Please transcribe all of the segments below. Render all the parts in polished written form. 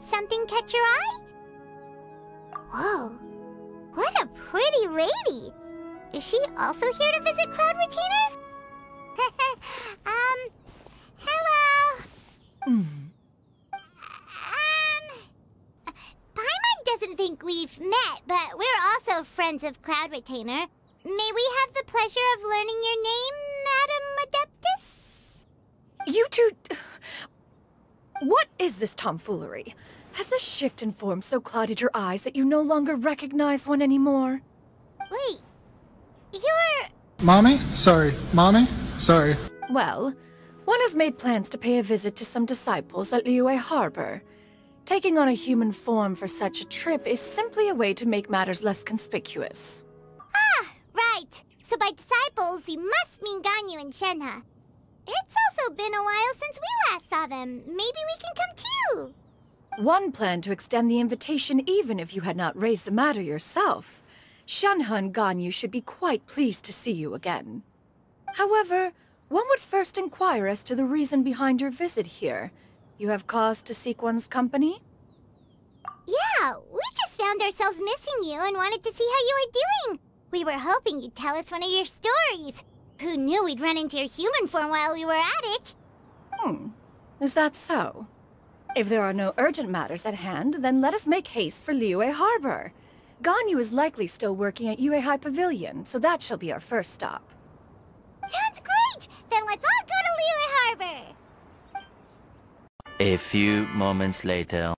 something catch your eye? Whoa, what a pretty lady! Is she also here to visit Cloud Retainer? Hello? Paimon doesn't think we've met, but we're also friends of Cloud Retainer. May we have the pleasure of learning your name, Madam Adeptus? You two... What is this tomfoolery? Has this shift in form so clouded your eyes that you no longer recognize one anymore? Wait, you're... Mommy? Sorry. Mommy? Sorry. Well, one has made plans to pay a visit to some disciples at Liyue Harbor. Taking on a human form for such a trip is simply a way to make matters less conspicuous. Ah, right. So by disciples, you must mean Ganyu and Shenhe. It's also been a while since we last saw them. Maybe we can come too. One planned to extend the invitation even if you had not raised the matter yourself. Shenhe and Ganyu should be quite pleased to see you again. However, one would first inquire as to the reason behind your visit here. You have cause to seek one's company? Yeah, we just found ourselves missing you and wanted to see how you were doing. We were hoping you'd tell us one of your stories. Who knew we'd run into your human form while we were at it? Is that so? If there are no urgent matters at hand, then let us make haste for Liyue Harbor. Ganyu is likely still working at Yuehai Pavilion, so that shall be our first stop. Sounds great! Then let's all go to Liyue Harbor! A few moments later.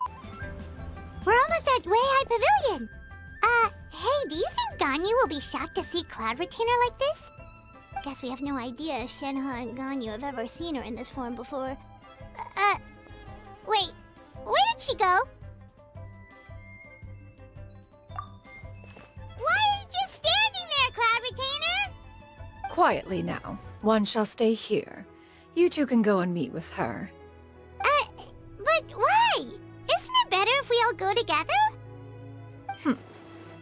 We're almost at Yuehai Pavilion! Hey, do you think Ganyu will be shocked to see Cloud Retainer like this? Guess we have no idea if Shenhe and Ganyu have ever seen her in this form before. Wait, where did she go? Why are you just standing there, Cloud Retainer? Quietly now. One shall stay here. You two can go and meet with her. But why? Isn't it better if we all go together?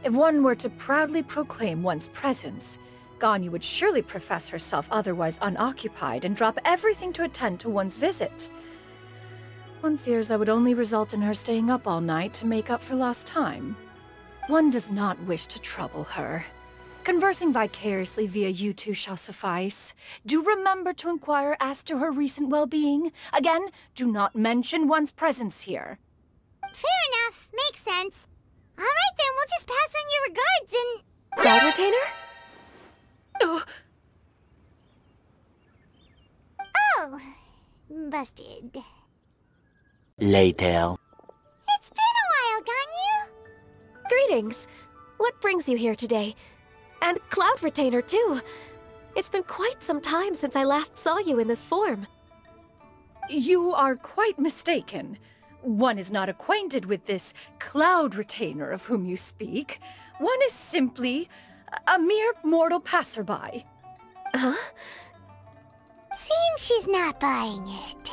If one were to proudly proclaim one's presence, Ganyu would surely profess herself otherwise unoccupied and drop everything to attend to one's visit. One fears that would only result in her staying up all night to make up for lost time. One does not wish to trouble her. Conversing vicariously via you two shall suffice. Do remember to inquire as to her recent well-being. Again, do not mention one's presence here. Fair enough. Makes sense. All right then, we'll just pass on your regards and... Cloud Retainer? Oh, busted. Later. It's been a while, Ganyu. Greetings. What brings you here today? And Cloud Retainer, too. It's been quite some time since I last saw you in this form. You are quite mistaken. One is not acquainted with this Cloud Retainer of whom you speak. One is simply a mere mortal passerby. Huh? Seems she's not buying it.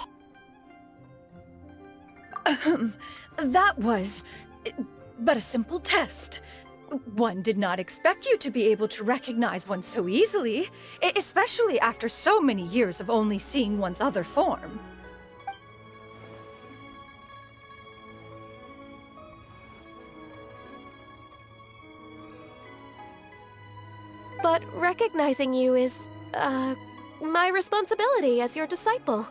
That was but a simple test. One did not expect you to be able to recognize one so easily, especially after so many years of only seeing one's other form. But recognizing you is, my responsibility as your disciple.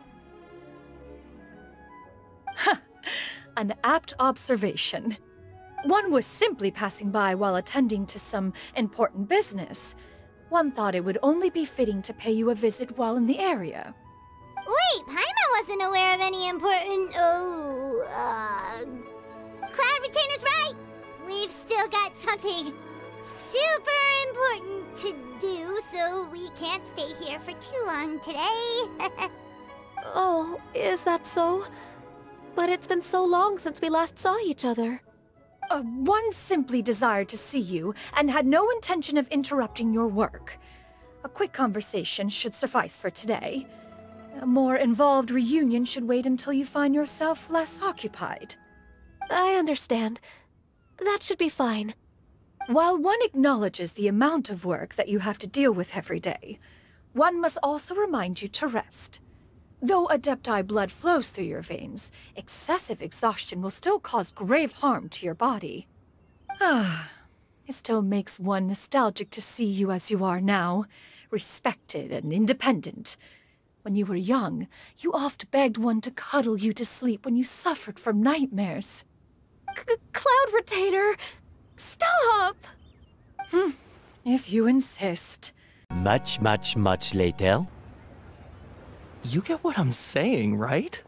An apt observation. One was simply passing by while attending to some important business. One thought it would only be fitting to pay you a visit while in the area. Wait, Paimon wasn't aware of any important... Cloud Retainer's right! We've still got something super important to do, so we can't stay here for too long today. Oh, is that so? But it's been so long since we last saw each other. One simply desired to see you and had no intention of interrupting your work. A quick conversation should suffice for today. A more involved reunion should wait until you find yourself less occupied. I understand. That should be fine. While one acknowledges the amount of work that you have to deal with every day, one must also remind you to rest. Though Adepti blood flows through your veins, excessive exhaustion will still cause grave harm to your body. It still makes one nostalgic to see you as you are now, respected and independent. When you were young, you oft begged one to cuddle you to sleep when you suffered from nightmares. Cloud Retainer! Stop! If you insist. Much later. You get what I'm saying, right?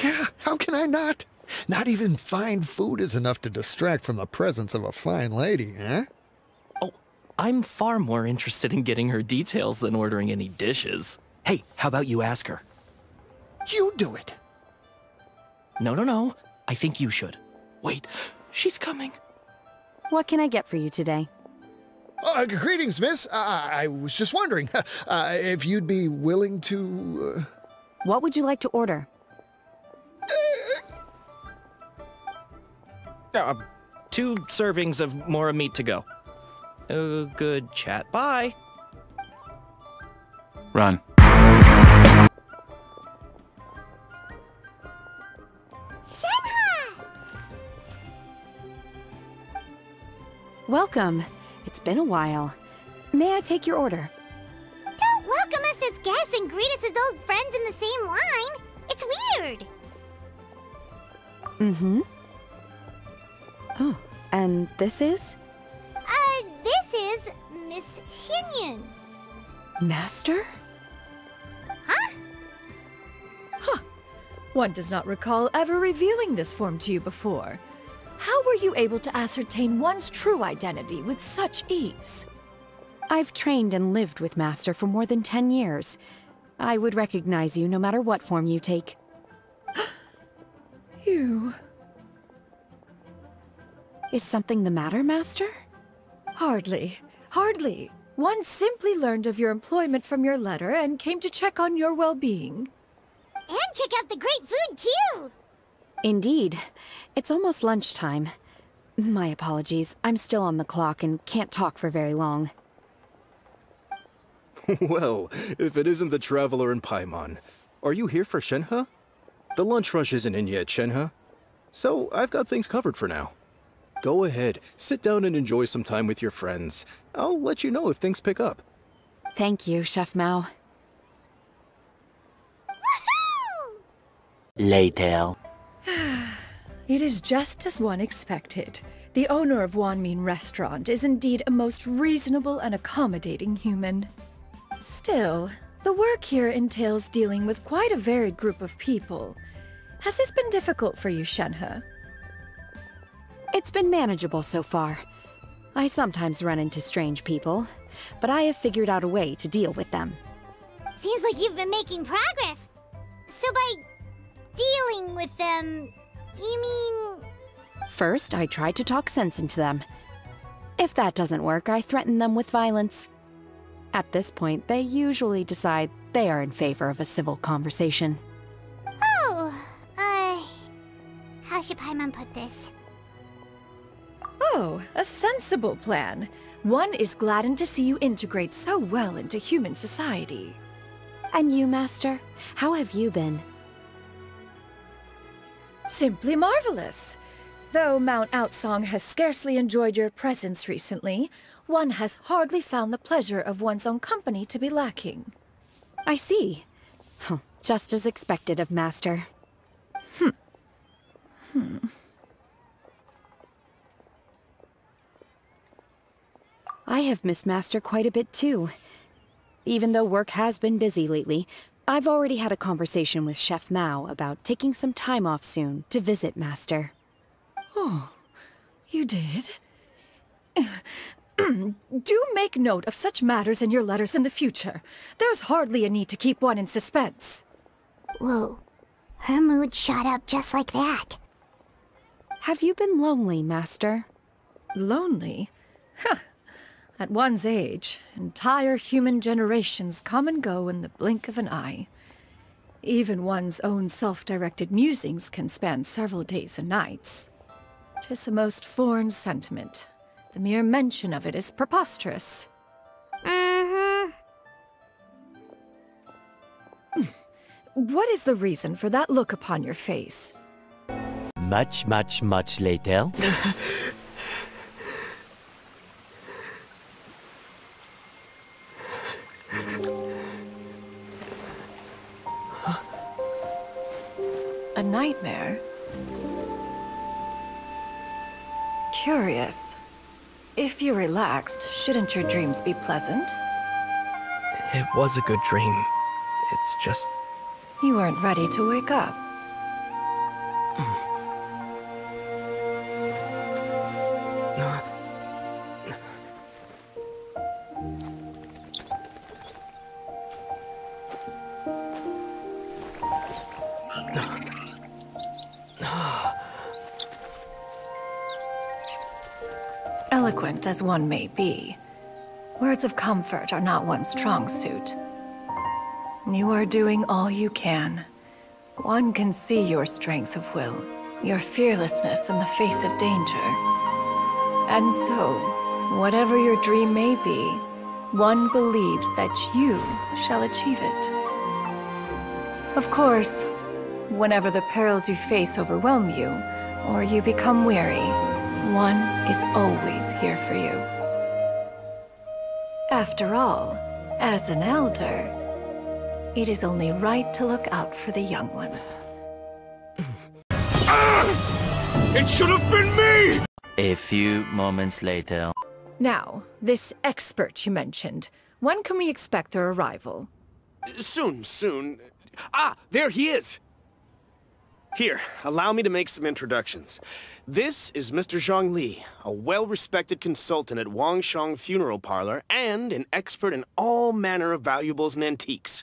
Yeah, how can I not? Not even fine food is enough to distract from the presence of a fine lady, eh? Oh, I'm far more interested in getting her details than ordering any dishes. Hey, how about you ask her? You do it. No. I think you should. Wait, she's coming. What can I get for you today? Greetings, miss. I was just wondering if you'd be willing to... What would you like to order? 2 servings of Mora meat to go. Good chat. Bye. Run. Welcome. It's been a while. May I take your order? Don't welcome us as guests and greet us as old friends in the same line. It's weird. Mm-hmm. Oh, and this is? This is Miss Xianyun. Master? Huh? One does not recall ever revealing this form to you before. How were you able to ascertain one's true identity with such ease? I've trained and lived with Master for more than 10 years. I would recognize you no matter what form you take. You... Is something the matter, Master? Hardly. One simply learned of your employment from your letter and came to check on your well-being. And check out the great food, too! Indeed. It's almost lunchtime. My apologies. I'm still on the clock and can't talk for very long. Well, if it isn't the Traveler in Paimon. Are you here for Shenhe? The lunch rush isn't in yet, Shenhe. So, I've got things covered for now. Go ahead, sit down and enjoy some time with your friends. I'll let you know if things pick up. Thank you, Chef Mao. Later. It is just as one expected. The owner of Wanmin Restaurant is indeed a most reasonable and accommodating human. Still, the work here entails dealing with quite a varied group of people. Has this been difficult for you, Shenhe? It's been manageable so far. I sometimes run into strange people, but I have figured out a way to deal with them. Seems like you've been making progress. So by dealing with them, you mean... First, I try to talk sense into them. If that doesn't work, I threaten them with violence. At this point, they usually decide they are in favor of a civil conversation. Oh, how should Paimon put this? Oh, a sensible plan. One is gladdened to see you integrate so well into human society. And you, Master? How have you been? Simply marvelous. Though Mount Outsong has scarcely enjoyed your presence recently, one has hardly found the pleasure of one's own company to be lacking. I see. Just as expected of Master. I have missed Master quite a bit too. Even though work has been busy lately, I've already had a conversation with Chef Mao about taking some time off soon to visit Master. Oh, you did? Do make note of such matters in your letters in the future. There's hardly a need to keep one in suspense. Whoa, her mood shot up just like that. Have you been lonely, Master? Lonely? Huh. At one's age, entire human generations come and go in the blink of an eye. Even one's own self-directed musings can span several days and nights. 'Tis a most foreign sentiment. The mere mention of it is preposterous. What is the reason for that look upon your face? Much, much, much later. A nightmare? Curious. If you're relaxed, shouldn't your dreams be pleasant? It was a good dream. It's just... You weren't ready to wake up. Eloquent as one may be, words of comfort are not one's strong suit. You are doing all you can. One can see your strength of will, your fearlessness in the face of danger. And so, whatever your dream may be, one believes that you shall achieve it. Of course, whenever the perils you face overwhelm you, or you become weary, one is always here for you. After all, as an elder, it is only right to look out for the young ones. It should have been me! A few moments later. Now, this expert you mentioned, when can we expect their arrival? Soon. Ah, there he is! Here, allow me to make some introductions. This is Mr. Zhongli, a well-respected consultant at Wangshang Funeral Parlor and an expert in all manner of valuables and antiques.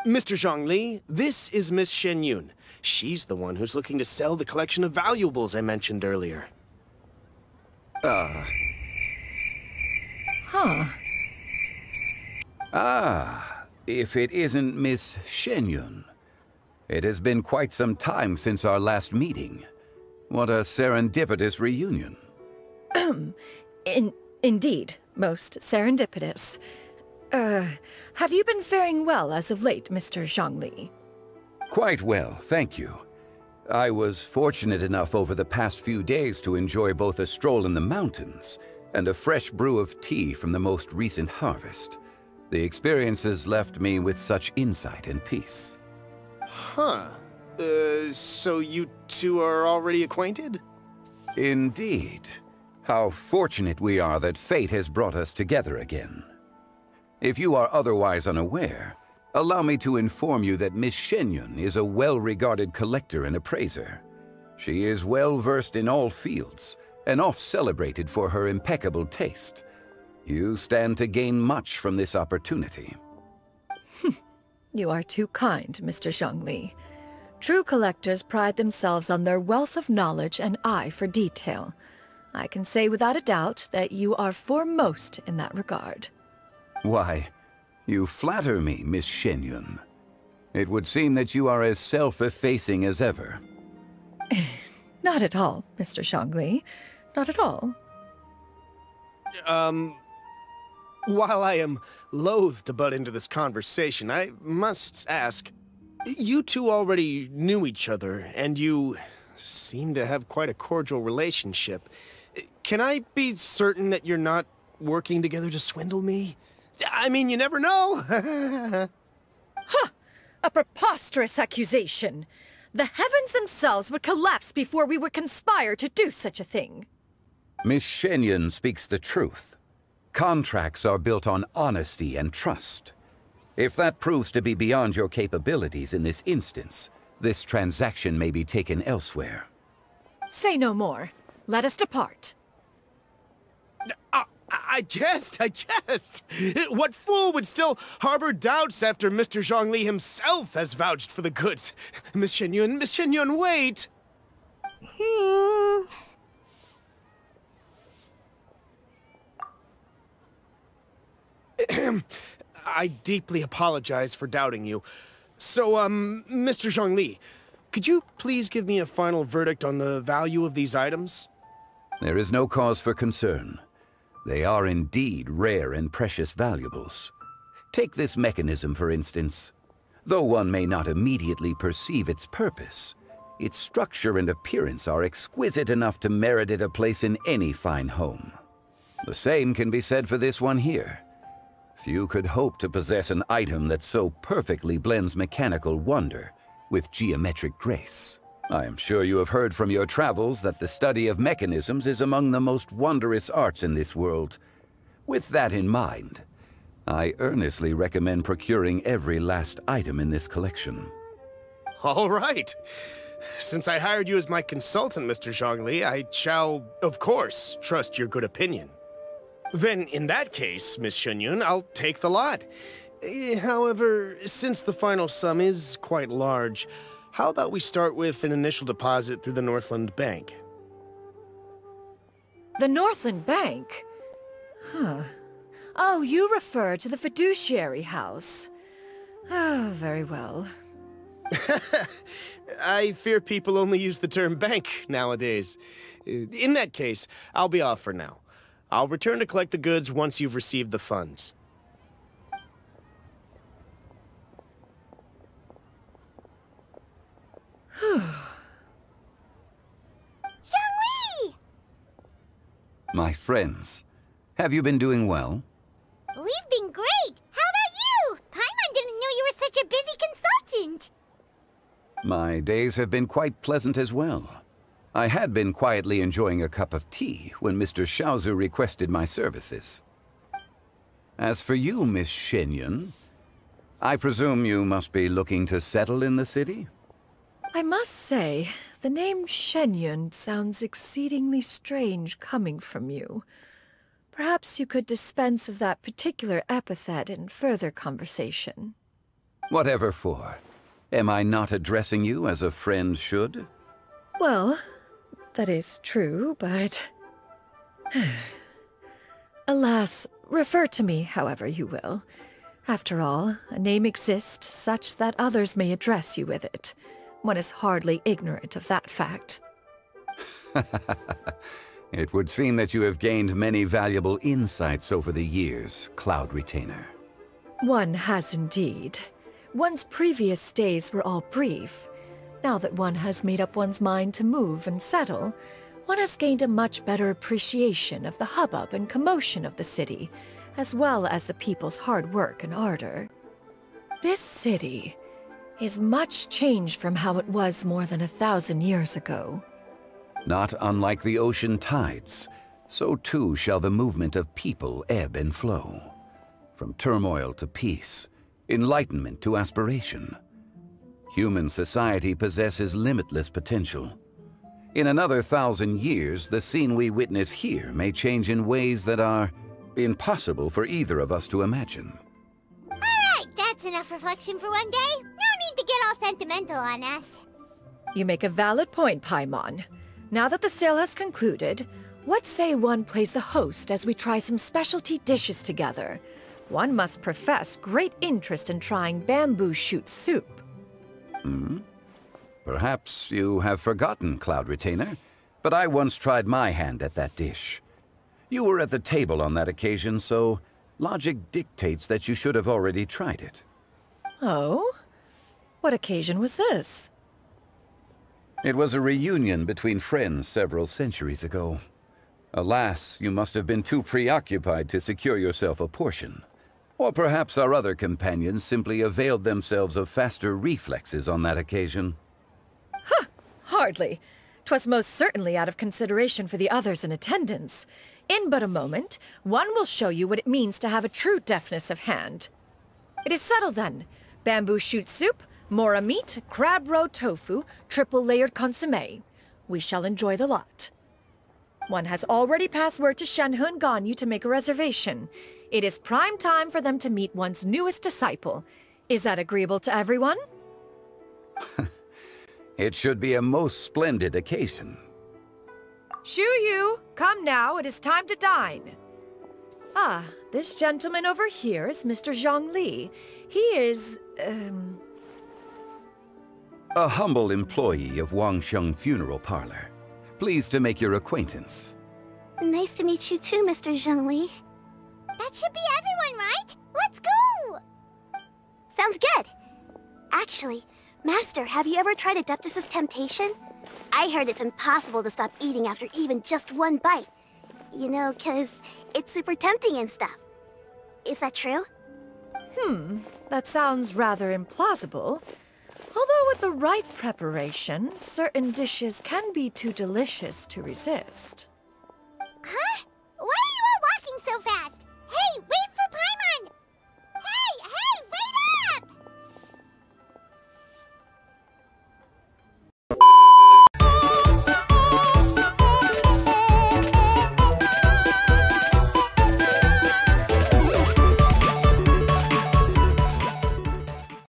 Mr. Zhongli, this is Miss Xianyun. She's the one who's looking to sell the collection of valuables I mentioned earlier. Huh. Ah, if it isn't Miss Xianyun. It has been quite some time since our last meeting. What a serendipitous reunion. Indeed, most serendipitous. Have you been faring well as of late, Mr. Zhongli? Quite well, thank you. I was fortunate enough over the past few days to enjoy both a stroll in the mountains and a fresh brew of tea from the most recent harvest. The experiences left me with such insight and peace. Huh. So you two are already acquainted? Indeed. How fortunate we are that fate has brought us together again. If you are otherwise unaware, allow me to inform you that Miss Xianyun is a well-regarded collector and appraiser. She is well-versed in all fields, and oft-celebrated for her impeccable taste. You stand to gain much from this opportunity. You are too kind, Mr. Zhongli. True collectors pride themselves on their wealth of knowledge and eye for detail. I can say without a doubt that you are foremost in that regard. Why, you flatter me, Miss Xianyun. It would seem that you are as self-effacing as ever. Not at all, Mr. Zhongli. Not at all. While I am loath to butt into this conversation, I must ask, you two already knew each other, and you seem to have quite a cordial relationship. Can I be certain that you're not working together to swindle me? I mean, you never know. Huh! A preposterous accusation! The heavens themselves would collapse before we would conspire to do such a thing. Miss Xianyun speaks the truth. Contracts are built on honesty and trust. If that proves to be beyond your capabilities in this instance, this transaction may be taken elsewhere. Say no more. Let us depart. I jest. What fool would still harbor doubts after Mr. Zhongli himself has vouched for the goods? Miss Xianyun, wait! I deeply apologize for doubting you. So, Mr. Zhongli, could you please give me a final verdict on the value of these items? There is no cause for concern. They are indeed rare and precious valuables. Take this mechanism, for instance. Though one may not immediately perceive its purpose, its structure and appearance are exquisite enough to merit it a place in any fine home. The same can be said for this one here. Few could hope to possess an item that so perfectly blends mechanical wonder with geometric grace. I am sure you have heard from your travels that the study of mechanisms is among the most wondrous arts in this world. With that in mind, I earnestly recommend procuring every last item in this collection. All right. Since I hired you as my consultant, Mr. Zhongli, I shall, of course, trust your good opinion. Then, in that case, Miss Xianyun, I'll take the lot. However, since the final sum is quite large, how about we start with an initial deposit through the Northland Bank? The Northland Bank? Huh. Oh, you refer to the fiduciary house. Oh, very well. I fear people only use the term bank nowadays. In that case, I'll be off for now. I'll return to collect the goods once you've received the funds. Zhongli! My friends, have you been doing well? We've been great! How about you? Paimon didn't know you were such a busy consultant! My days have been quite pleasant as well. I had been quietly enjoying a cup of tea when Mr. Xiaozu requested my services. As for you, Miss Xianyun, I presume you must be looking to settle in the city? I must say, the name Xianyun sounds exceedingly strange coming from you. Perhaps you could dispense of that particular epithet in further conversation. Whatever for. Am I not addressing you as a friend should? Well, that is true, but... Alas, refer to me however you will. After all, a name exists such that others may address you with it. One is hardly ignorant of that fact. It would seem that you have gained many valuable insights over the years, Cloud Retainer. One has indeed. One's previous days were all brief. Now that one has made up one's mind to move and settle, one has gained a much better appreciation of the hubbub and commotion of the city, as well as the people's hard work and ardor. This city is much changed from how it was more than 1,000 years ago. Not unlike the ocean tides, so too shall the movement of people ebb and flow. From turmoil to peace, enlightenment to aspiration. Human society possesses limitless potential. In another 1,000 years, the scene we witness here may change in ways that are impossible for either of us to imagine. Alright, that's enough reflection for one day. No need to get all sentimental on us. You make a valid point, Paimon. Now that the sale has concluded, what say one plays the host as we try some specialty dishes together? One must profess great interest in trying bamboo shoot soup. Perhaps you have forgotten, Cloud Retainer, but I once tried my hand at that dish. You were at the table on that occasion, so logic dictates that you should have already tried it. Oh? What occasion was this? It was a reunion between friends several centuries ago. Alas, you must have been too preoccupied to secure yourself a portion. Or perhaps our other companions simply availed themselves of faster reflexes on that occasion. Huh! Hardly. 'Twas most certainly out of consideration for the others in attendance. In but a moment, one will show you what it means to have a true deftness of hand. It is settled then. Bamboo shoot soup, mora meat, crab roe tofu, triple-layered consommé. We shall enjoy the lot. One has already passed word to Shenhe and Ganyu to make a reservation. It is prime time for them to meet one's newest disciple. Is that agreeable to everyone? It should be a most splendid occasion. Shu Yu, come now, it is time to dine. Ah, this gentleman over here is Mr. Zhongli. He is, A humble employee of Wangsheng Funeral Parlor. Pleased to make your acquaintance. Nice to meet you too, Mr. Zhongli. That should be everyone, right? Let's go! Sounds good. Actually, Master, have you ever tried Adeptus' temptation? I heard it's impossible to stop eating after even just one bite. You know, 'cause it's super tempting and stuff. Is that true? That sounds rather implausible. Although with the right preparation, certain dishes can be too delicious to resist.